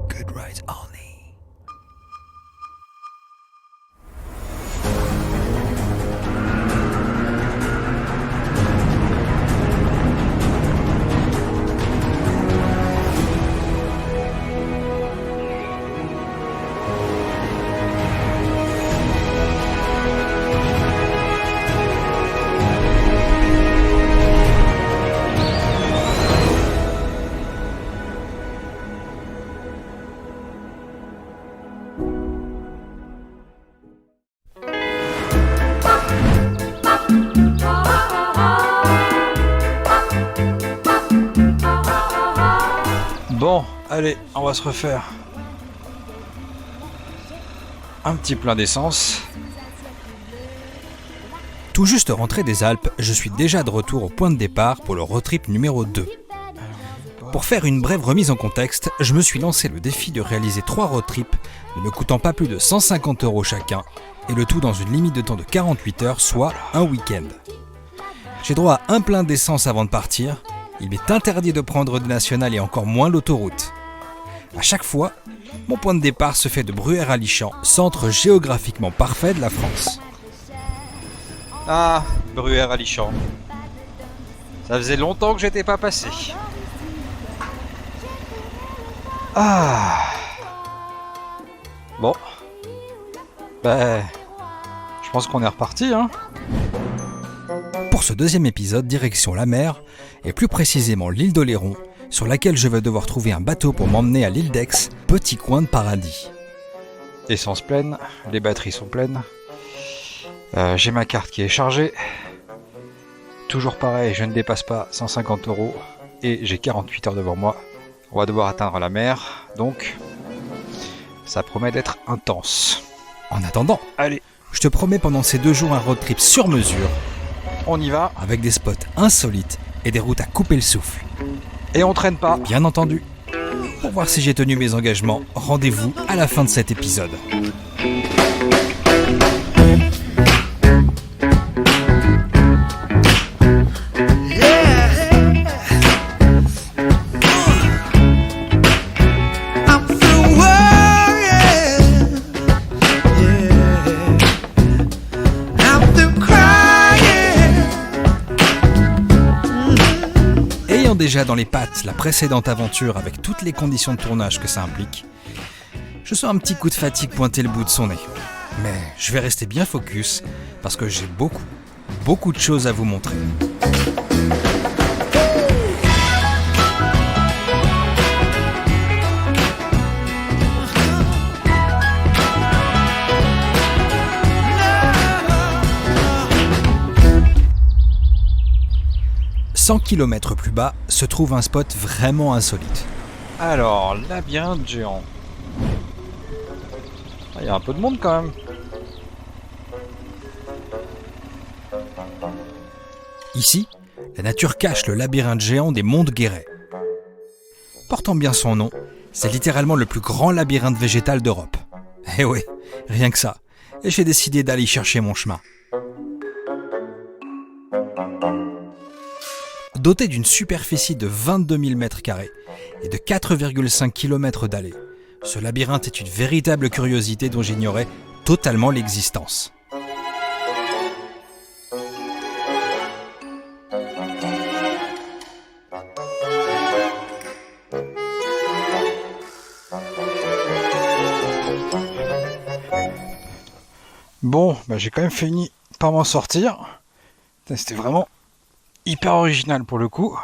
Good rides only. Bon, allez, on va se refaire un petit plein d'essence. Tout juste rentré des Alpes, je suis déjà de retour au point de départ pour le road trip numéro 2. Pour faire une brève remise en contexte, je me suis lancé le défi de réaliser 3 road trips ne me coûtant pas plus de 150 € chacun, et le tout dans une limite de temps de 48 heures, soit un week-end. J'ai droit à un plein d'essence avant de partir. Il m'est interdit de prendre de nationale et encore moins l'autoroute. À chaque fois, mon point de départ se fait de Bruyères-Alichamps, centre géographiquement parfait de la France. Ah, Bruyères-Alichamps. Ça faisait longtemps que j'étais pas passé. Ah. Bon. Ben, je pense qu'on est reparti, hein. Pour ce deuxième épisode, direction la mer, et plus précisément l'île d'Oléron, sur laquelle je vais devoir trouver un bateau pour m'emmener à l'île d'Aix, petit coin de paradis. Essence pleine, les batteries sont pleines. J'ai ma carte qui est chargée. Toujours pareil, je ne dépasse pas 150 € et j'ai 48 heures devant moi. On va devoir atteindre la mer, donc ça promet d'être intense. En attendant, Allez, je te promets pendant ces 2 jours un road trip sur mesure, on y va avec des spots insolites et des routes à couper le souffle. et on traîne pas. Bien entendu. Pour voir si j'ai tenu mes engagements, rendez-vous à la fin de cet épisode. Ayant déjà dans les pattes la précédente aventure avec toutes les conditions de tournage que ça implique, je sens un petit coup de fatigue pointer le bout de son nez. Mais je vais rester bien focus parce que j'ai beaucoup de choses à vous montrer. « 100 km plus bas se trouve un spot vraiment insolite. Alors, labyrinthe géant. Il y a un peu de monde quand même. Ici, la nature cache le labyrinthe géant des monts de Guéret. Portant bien son nom, c'est littéralement le plus grand labyrinthe végétal d'Europe. Eh oui, rien que ça. Et j'ai décidé d'aller y chercher mon chemin. Doté d'une superficie de 22 000 m² et de 4,5 km d'allée, ce labyrinthe est une véritable curiosité dont j'ignorais totalement l'existence. Bon, bah j'ai quand même fini par m'en sortir. C'était vraiment hyper original pour le coup.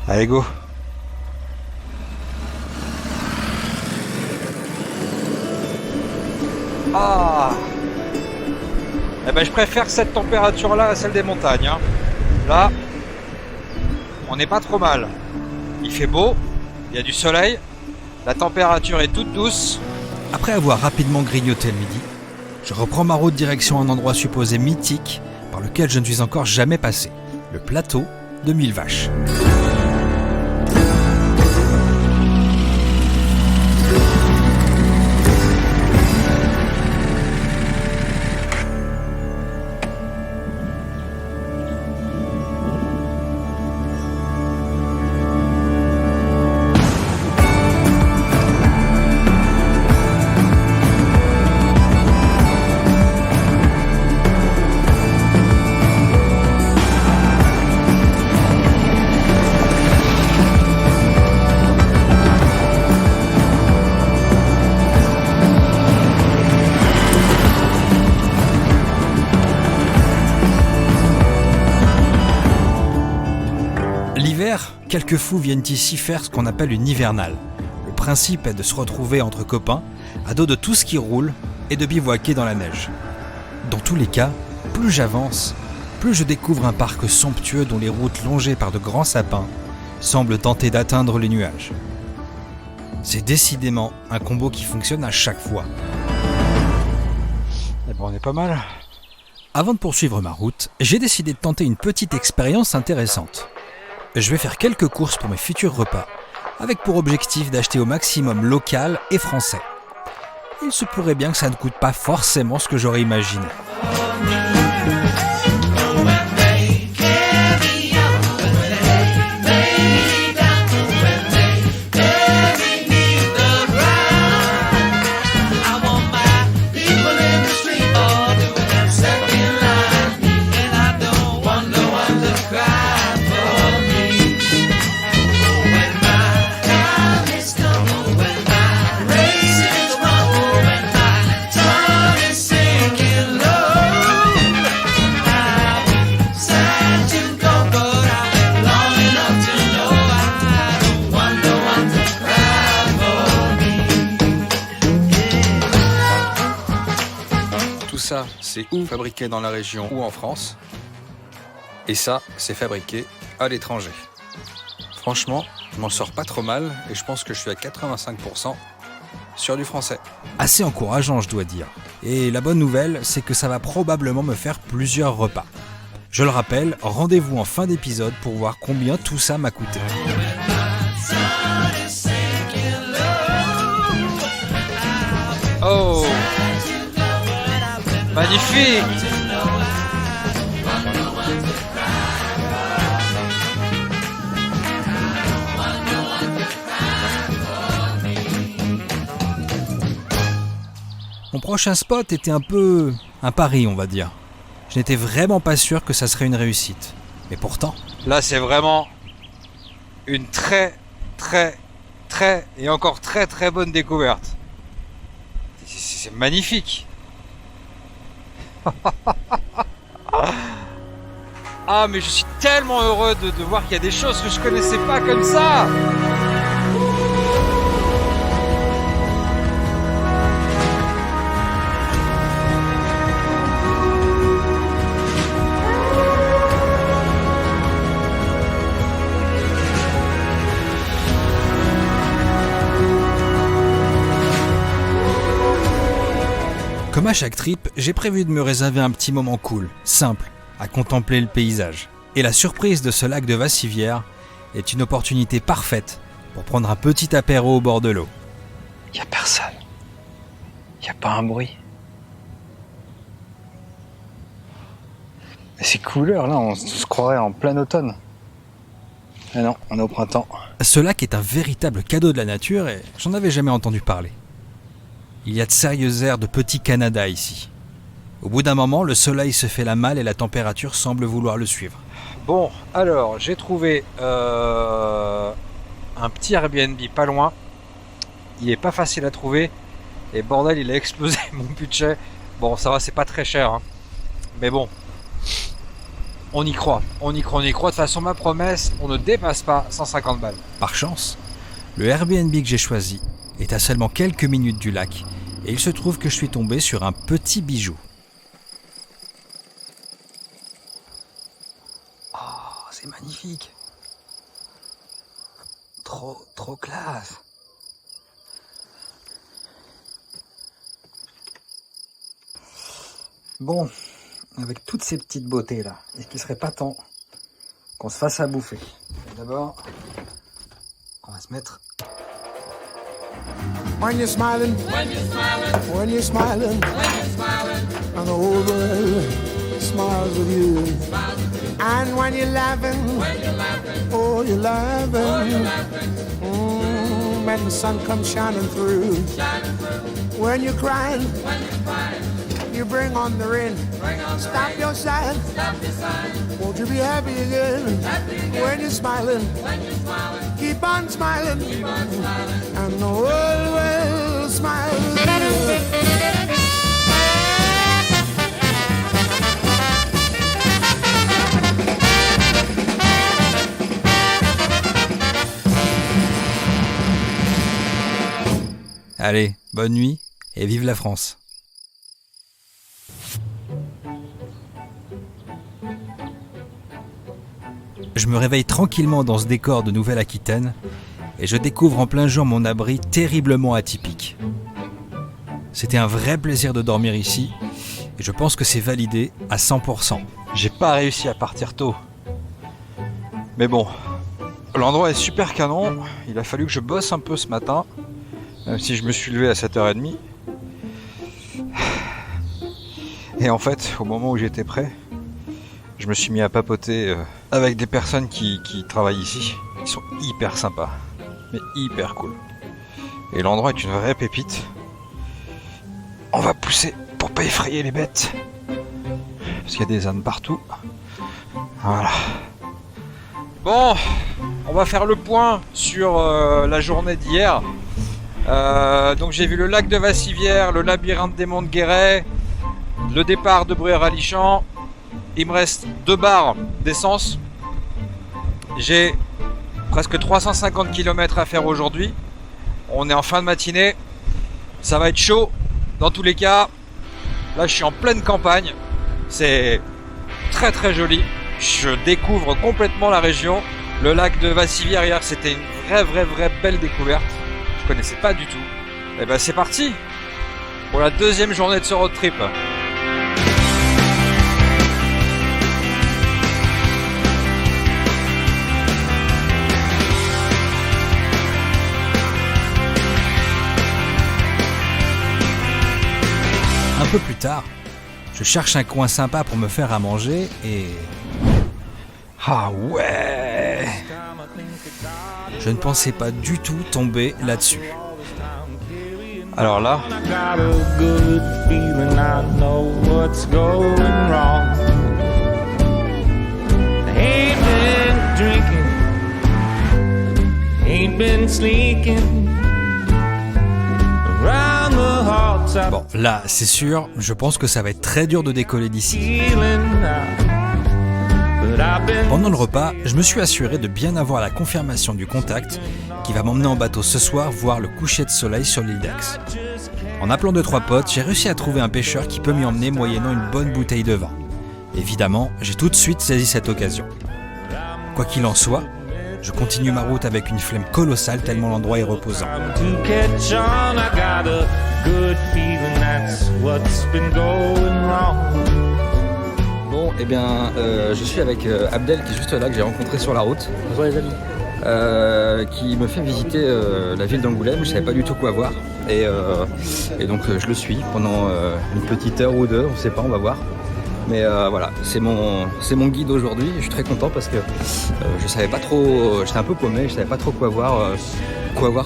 Allez, go. Ah. Eh ben je préfère cette température-là à celle des montagnes, hein. Là, on n'est pas trop mal. Il fait beau, il y a du soleil, la température est toute douce. Après avoir rapidement grignoté le midi, je reprends ma route direction un endroit supposé mythique par lequel je ne suis encore jamais passé, le plateau de Mille Vaches. L'hiver, quelques fous viennent ici faire ce qu'on appelle une hivernale. Le principe est de se retrouver entre copains, à dos de tout ce qui roule, et de bivouaquer dans la neige. Dans tous les cas, plus j'avance, plus je découvre un parc somptueux dont les routes longées par de grands sapins semblent tenter d'atteindre les nuages. C'est décidément un combo qui fonctionne à chaque fois. Eh ben, on est pas mal. Avant de poursuivre ma route, j'ai décidé de tenter une petite expérience intéressante. Je vais faire quelques courses pour mes futurs repas, avec pour objectif d'acheter au maximum local et français. Il se pourrait bien que ça ne coûte pas forcément ce que j'aurais imaginé. Ça, c'est fabriqué dans la région ou en France. Et ça, c'est fabriqué à l'étranger. Franchement, je m'en sors pas trop mal et je pense que je suis à 85% sur du français. Assez encourageant, je dois dire. Et la bonne nouvelle, c'est que ça va probablement me faire plusieurs repas. Je le rappelle, rendez-vous en fin d'épisode pour voir combien tout ça m'a coûté. Oh! Magnifique! Mon prochain spot était un peu un pari, on va dire. Je n'étais vraiment pas sûr que ça serait une réussite. Mais pourtant... Là, c'est vraiment une très et encore très bonne découverte. C'est magnifique. Ah, mais je suis tellement heureux de voir qu'il y a des choses que je connaissais pas comme ça. Comme à chaque trip, j'ai prévu de me réserver un petit moment cool, simple, à contempler le paysage. Et la surprise de ce lac de Vassivière est une opportunité parfaite pour prendre un petit apéro au bord de l'eau. Y a personne. Y a pas un bruit. Mais ces couleurs là, on se croirait en plein automne. Ah non, on est au printemps. Ce lac est un véritable cadeau de la nature et j'en avais jamais entendu parler. Il y a de sérieuses aires de petit Canada ici. Au bout d'un moment, le soleil se fait la malle et la température semble vouloir le suivre. Bon, alors, j'ai trouvé un petit Airbnb pas loin. Il est pas facile à trouver. Et bordel, il a explosé mon budget. Bon, ça va, c'est pas très cher. Hein. Mais bon, on y croit. De toute façon, ma promesse, on ne dépasse pas 150 balles. Par chance, le Airbnb que j'ai choisi est à seulement quelques minutes du lac. Et il se trouve que je suis tombé sur un petit bijou. Oh, c'est magnifique. Trop classe. Bon, avec toutes ces petites beautés là, est-ce qu'il serait pas temps qu'on se fasse à bouffer? D'abord, on va se mettre... When you're smiling, when you're smiling, when you're smiling, when you're smiling, and the whole world smiles with you. And when you're laughing, oh, you're laughing. When the sun comes shining through. When you're crying, you bring on the rain. Stop your sighing. Won't you be happy again? When you're smiling, keep on smiling. And the world will smile with you. Allez, bonne nuit et vive la France. Je me réveille tranquillement dans ce décor de Nouvelle-Aquitaine et je découvre en plein jour mon abri terriblement atypique. C'était un vrai plaisir de dormir ici et je pense que c'est validé à 100%. J'ai pas réussi à partir tôt. Mais bon, l'endroit est super canon. Il a fallu que je bosse un peu ce matin, même si je me suis levé à 7h30. Et en fait, au moment où j'étais prêt, je me suis mis à papoter avec des personnes qui travaillent ici. Ils sont hyper sympas, mais hyper cool. Et l'endroit est une vraie pépite. On va pousser pour pas effrayer les bêtes. Parce qu'il y a des ânes partout. Voilà. Bon, on va faire le point sur la journée d'hier. Donc j'ai vu le lac de Vassivière, le labyrinthe des Monts de Guéret, le départ de Bruyères-à-Lichamps. Il me reste 2 barres d'essence. J'ai presque 350 km à faire aujourd'hui. On est en fin de matinée. Ça va être chaud. Dans tous les cas, là je suis en pleine campagne. C'est très très joli. Je découvre complètement la région. Le lac de Vassivière hier, c'était une vraie belle découverte. Je connaissais pas du tout. Et ben c'est parti pour la 2e journée de ce road trip. Un peu plus tard, je cherche un coin sympa pour me faire à manger et... Ah ouais! Je ne pensais pas du tout tomber là-dessus. Alors là, bon, là, c'est sûr, je pense que ça va être très dur de décoller d'ici. Pendant le repas, je me suis assuré de bien avoir la confirmation du contact qui va m'emmener en bateau ce soir voir le coucher de soleil sur l'île d'Aix. En appelant 2-3 potes, j'ai réussi à trouver un pêcheur qui peut m'y emmener moyennant une bonne bouteille de vin. Évidemment, j'ai tout de suite saisi cette occasion. Quoi qu'il en soit, je continue ma route avec une flemme colossale tellement l'endroit est reposant. Bon, eh bien, je suis avec Abdel qui est juste là, que j'ai rencontré sur la route. Bonjour les amis. Qui me fait visiter la ville d'Angoulême. Je savais pas du tout quoi voir. Et donc je le suis pendant une petite heure ou deux, on sait pas, on va voir. Mais voilà, c'est mon guide aujourd'hui. Je suis très content parce que je savais pas trop, j'étais un peu paumé, je savais pas trop quoi voir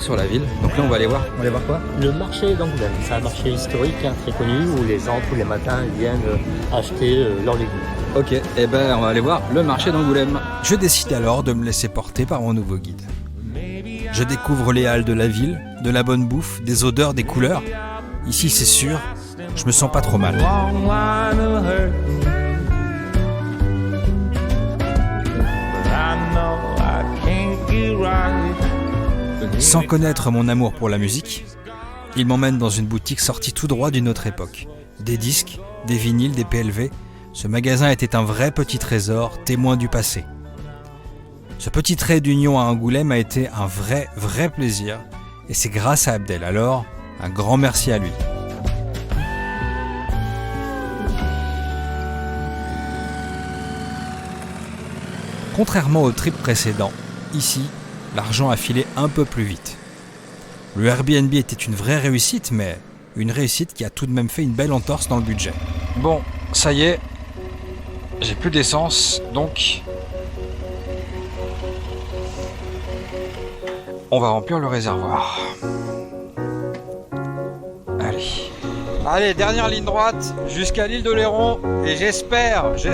sur la ville. Donc là on va aller voir quoi? Le marché d'Angoulême, c'est un marché historique très connu où les gens tous les matins viennent acheter leurs légumes. Ok, et ben on va aller voir le marché d'Angoulême. Je décide alors de me laisser porter par mon nouveau guide. Je découvre les halles de la ville, de la bonne bouffe, des odeurs, des couleurs. Ici c'est sûr, je me sens pas trop mal. Sans connaître mon amour pour la musique, il m'emmène dans une boutique sortie tout droit d'une autre époque. Des disques, des vinyles, des PLV. Ce magasin était un vrai petit trésor, témoin du passé. Ce petit trait d'union à Angoulême a été un vrai plaisir, et c'est grâce à Abdel. Alors, un grand merci à lui. Contrairement au trip précédent, ici, l'argent a filé un peu plus vite. Le Airbnb était une vraie réussite, mais une réussite qui a tout de même fait une belle entorse dans le budget. bon, ça y est, j'ai plus d'essence, donc on va remplir le réservoir. Allez, dernière ligne droite jusqu'à l'île de Léron et j'espère que je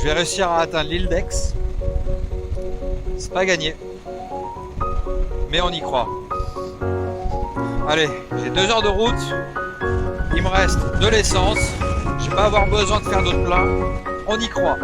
vais réussir à atteindre l'île d'Aix. C'est pas gagné, mais on y croit. Allez, j'ai 2 heures de route, il me reste de l'essence, je vais pas avoir besoin de faire d'autres plats, on y croit.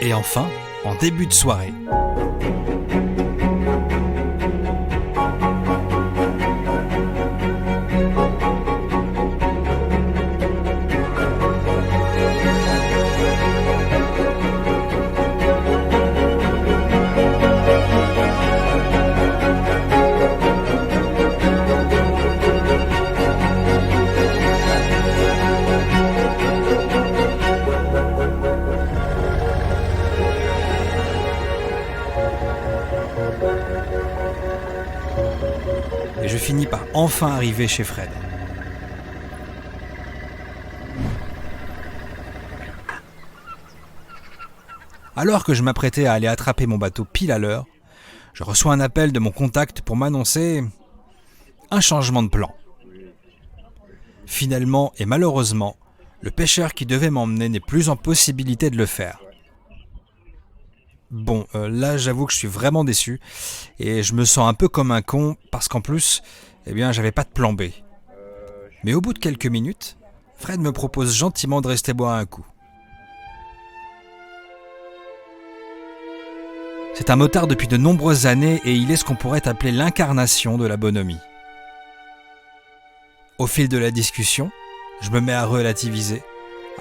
Et enfin, en début de soirée, et je finis par enfin arriver chez Fred. Alors que je m'apprêtais à aller attraper mon bateau pile à l'heure, je reçois un appel de mon contact pour m'annoncer un changement de plan. Finalement et malheureusement, le pêcheur qui devait m'emmener n'est plus en possibilité de le faire. Bon, là j'avoue que je suis vraiment déçu et je me sens un peu comme un con parce qu'en plus, j'avais pas de plan B. Mais au bout de quelques minutes, Fred me propose gentiment de rester boire un coup. C'est un motard depuis de nombreuses années et il est ce qu'on pourrait appeler l'incarnation de la bonhomie. Au fil de la discussion, je me mets à relativiser,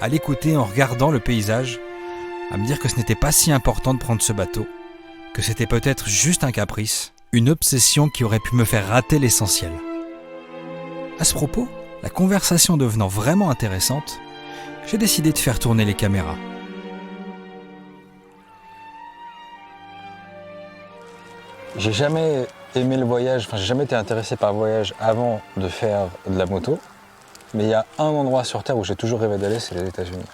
à l'écouter en regardant le paysage, à me dire que ce n'était pas si important de prendre ce bateau, que c'était peut-être juste un caprice, une obsession qui aurait pu me faire rater l'essentiel. À ce propos, la conversation devenant vraiment intéressante, j'ai décidé de faire tourner les caméras. J'ai jamais aimé le voyage, j'ai jamais été intéressé par le voyage avant de faire de la moto. Mais il y a un endroit sur Terre où j'ai toujours rêvé d'aller, c'est les États-Unis.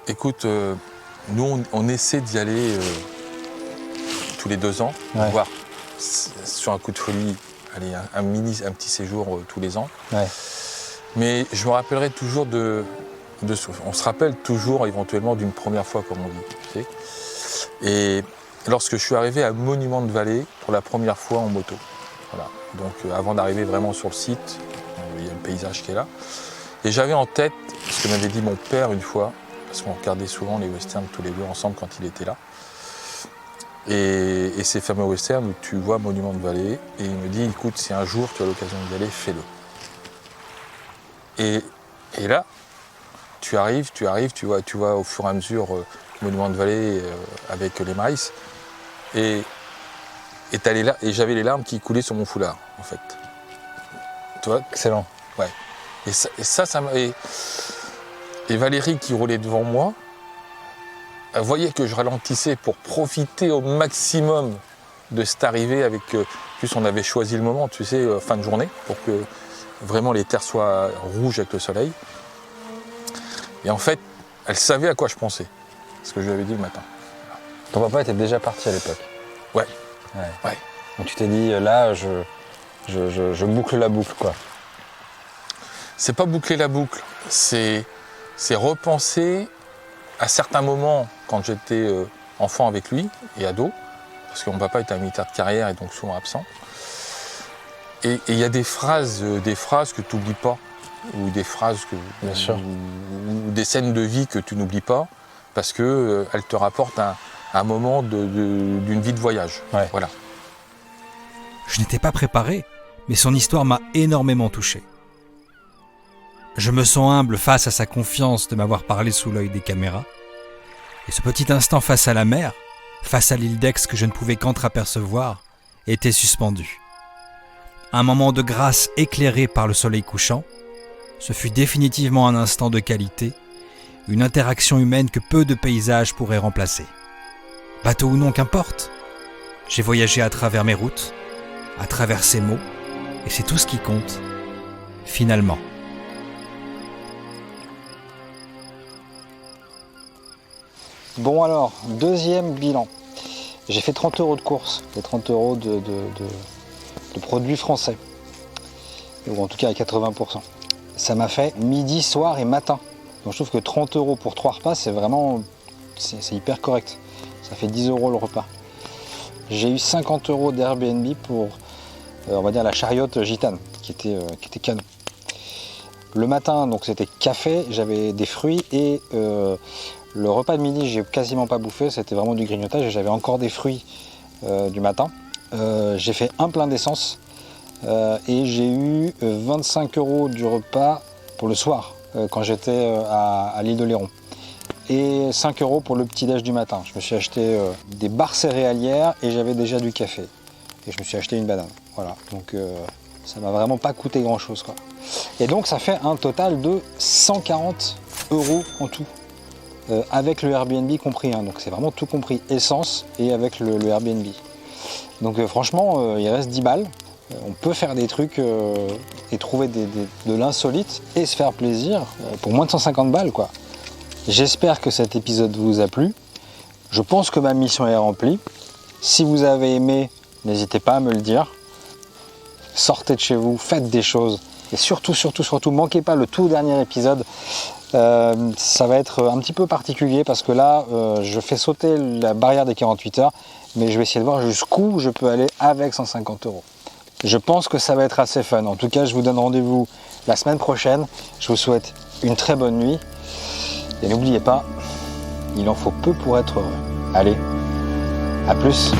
Écoute, nous on essaie d'y aller tous les 2 ans, voire sur un coup de folie, aller un petit séjour tous les ans. Ouais. Mais je me rappellerai toujours on se rappelle toujours éventuellement d'une première fois, comme on dit. Tu sais. Et lorsque je suis arrivé à Monument de Vallée pour la première fois en moto. Voilà. Donc avant d'arriver vraiment sur le site, il y a le paysage qui est là. Et j'avais en tête ce que m'avait dit mon père une fois, parce qu'on regardait souvent les westerns tous les deux ensemble quand il était là. Et ces fameux westerns où tu vois Monument de Vallée, et il me dit, écoute, si un jour tu as l'occasion d'y aller, fais-le. Et là, tu arrives, tu vois au fur et à mesure Monument de Vallée avec les maïs, et j'avais les larmes qui coulaient sur mon foulard, en fait. Tu vois ? Excellent. Ouais. Et ça m'a... Et Valérie qui roulait devant moi, elle voyait que je ralentissais pour profiter au maximum de cette arrivée avec... plus on avait choisi le moment, tu sais, fin de journée, pour que vraiment les terres soient rouges avec le soleil. Et en fait, elle savait à quoi je pensais, ce que je lui avais dit le matin. Ton papa était déjà parti à l'époque. Ouais. Donc tu t'es dit, là, je boucle la boucle, quoi. C'est pas boucler la boucle, c'est repenser à certains moments quand j'étais enfant avec lui et ado, parce que mon papa était un militaire de carrière et donc souvent absent. Et il y a des phrases que tu n'oublies pas, ou des phrases Bien sûr. ou des scènes de vie que tu n'oublies pas, parce qu'elles te rapportent un moment d'une vie de voyage. Ouais. Voilà. Je n'étais pas préparé, mais son histoire m'a énormément touché. Je me sens humble face à sa confiance de m'avoir parlé sous l'œil des caméras. Et ce petit instant face à la mer, face à l'île d'Aix que je ne pouvais qu'entreapercevoir, était suspendu. Un moment de grâce éclairé par le soleil couchant, ce fut définitivement un instant de qualité, une interaction humaine que peu de paysages pourraient remplacer. Bateau ou non, qu'importe. J'ai voyagé à travers mes routes, à travers ces mots, et c'est tout ce qui compte, finalement. Bon alors, deuxième bilan. J'ai fait 30 € de course, les 30 € de produits français, ou en tout cas à 80%. Ça m'a fait midi, soir et matin. Donc je trouve que 30 € pour 3 repas, c'est vraiment, c'est hyper correct. Ça fait 10 € le repas. J'ai eu 50 € d'Airbnb pour, on va dire, la chariote gitane, qui était canon. Le matin, donc c'était café, j'avais des fruits et Le repas de midi, j'ai quasiment pas bouffé, c'était vraiment du grignotage et j'avais encore des fruits du matin. J'ai fait un plein d'essence et j'ai eu 25 € du repas pour le soir quand j'étais à l'île de Léron. Et 5 € pour le petit-déj du matin. Je me suis acheté des barres céréalières et j'avais déjà du café. Et je me suis acheté une banane. Voilà, donc ça m'a vraiment pas coûté grand-chose, quoi. Et donc ça fait un total de 140 € en tout. Avec le Airbnb compris, hein. Donc c'est vraiment tout compris, essence et avec le Airbnb. Donc franchement, il reste 10 balles. On peut faire des trucs et trouver de l'insolite et se faire plaisir pour moins de 150 balles, quoi. J'espère que cet épisode vous a plu. Je pense que ma mission est remplie. Si vous avez aimé, n'hésitez pas à me le dire. Sortez de chez vous, faites des choses. Et surtout, manquez pas le tout dernier épisode. Ça va être un petit peu particulier parce que là, je fais sauter la barrière des 48 heures. Mais je vais essayer de voir jusqu'où je peux aller avec 150 €. Je pense que ça va être assez fun. En tout cas, je vous donne rendez-vous la semaine prochaine. Je vous souhaite une très bonne nuit. Et n'oubliez pas, il en faut peu pour être heureux. Allez, à plus.